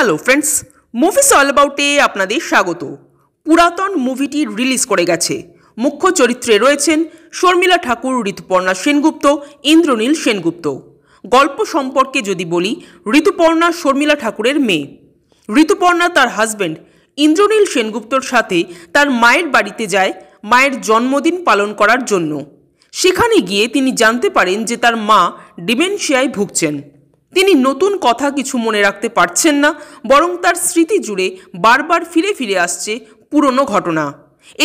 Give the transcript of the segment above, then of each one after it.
Hello friends, movies all অ্যাবাউটে আপনাদের স্বাগত। পুরাতন মুভিটি রিলিজ করে গেছে। মুখ্য চরিত্রে রয়েছেন শর্মিলা ঠাকুর, ঋতুপর্ণা সেনগুপ্ত, ইন্দ্রনীল সেনগুপ্ত। গল্প সম্পর্কে যদি বলি, ঋতুপর্ণা শর্মিলা ঠাকুরের মেয়ে। ঋতুপর্ণা তার হাজব্যান্ড ইন্দ্রনীল সেনগুপ্তর সাথে তার মায়ের বাড়িতে যায় মায়ের জন্মদিন পালন করার জন্য। সেখানে গিয়ে তিনি জানতে পারেন যে তার মা ডিমেনশিয়ায় ভুগছেন। তিনি নতুন কথা কিছু মনে রাখতে পারছেন না, বরং তার স্মৃতি জুড়ে বারবার ফিরে ফিরে আসছে পুরনো ঘটনা।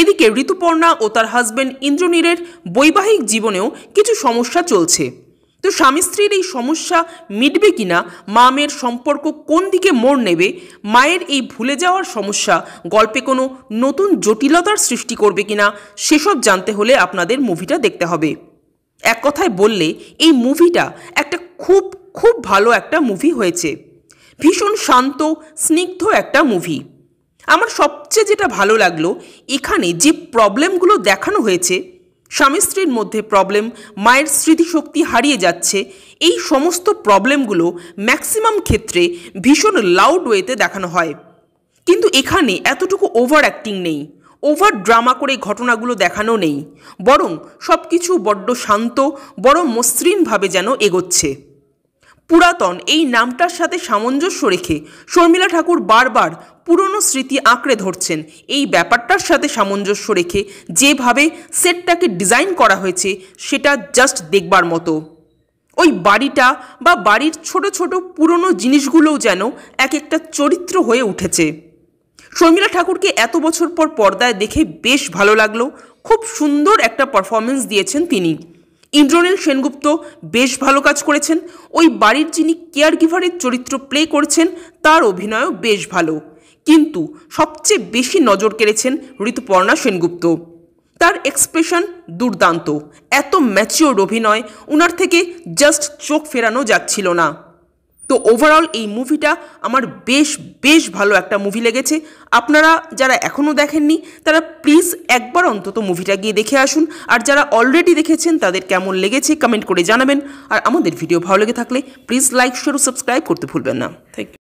এদিকে ঋতুপর্ণা ও তার হাজব্যান্ড ইন্দ্রনীলের বৈবাহিক জীবনেও কিছু সমস্যা চলছে। তো স্বামী স্ত্রীর এই সমস্যা মিটবে কিনা, মা মেয়ের সম্পর্ক কোন দিকে মোড় নেবে, মায়ের এই ভুলে যাওয়ার সমস্যা গল্পে কোনো নতুন জটিলতার সৃষ্টি করবে কিনা, সেসব জানতে হলে আপনাদের মুভিটা দেখতে হবে। এক কথায় বললে এই মুভিটা একটা খুব ভালো একটা মুভি হয়েছে। ভীষণ শান্ত স্নিগ্ধ একটা মুভি। আমার সবচেয়ে যেটা ভালো লাগলো, এখানে যে প্রবলেমগুলো দেখানো হয়েছে, স্বামী স্ত্রীর মধ্যে প্রবলেম, মায়ের স্মৃতিশক্তি হারিয়ে যাচ্ছে, এই সমস্ত প্রবলেমগুলো ম্যাক্সিমাম ক্ষেত্রে ভীষণ লাউড ওয়েতে দেখানো হয়। কিন্তু এখানে এতটুকু ওভার অ্যাক্টিং নেই, ওভার ড্রামা করে ঘটনাগুলো দেখানো নেই, বরং সব কিছু বড্ড শান্ত, বড় মসৃণভাবে যেন এগোচ্ছে। পুরাতন এই নামটার সাথে সামঞ্জস্য রেখে শর্মিলা ঠাকুর বারবার পুরনো স্মৃতি আঁকড়ে ধরছেন। এই ব্যাপারটার সাথে সামঞ্জস্য রেখে যেভাবে সেটটাকে ডিজাইন করা হয়েছে, সেটা জাস্ট দেখবার মতো। ওই বাড়িটা বা বাড়ির ছোট ছোট পুরনো জিনিসগুলোও যেন এক একটা চরিত্র হয়ে উঠেছে। শর্মিলা ঠাকুরকে এত বছর পর পর্দায় দেখে বেশ ভালো লাগলো। খুব সুন্দর একটা পারফরমেন্স দিয়েছেন তিনি। ইন্দ্রনীল সেনগুপ্ত বেশ ভালো কাজ করেছেন। ওই বাড়ির যিনি কেয়ার গিভারের চরিত্র প্লে করছেন, তার অভিনয়ও বেশ ভালো। কিন্তু সবচেয়ে বেশি নজর কেড়েছেন ঋতুপর্ণা সেনগুপ্ত। তার এক্সপ্রেশন দুর্দান্ত। এত ম্যাচিওর অভিনয়, ওনার থেকে জাস্ট চোখ ফেরানো যাচ্ছিল না। তো ওভারঅল এই মুভিটা আমার বেশ ভালো একটা মুভি লেগেছে। আপনারা যারা এখনও দেখেননি, তারা প্লিজ একবার অন্তত মুভিটা গিয়ে দেখে আসুন। আর যারা অলরেডি দেখেছেন, তাদের কেমন লেগেছে কমেন্ট করে জানাবেন। আর আমাদের ভিডিও ভালো লেগে থাকলে প্লিজ লাইক, শেয়ার ও সাবস্ক্রাইব করতে ভুলবেন না। Thank you.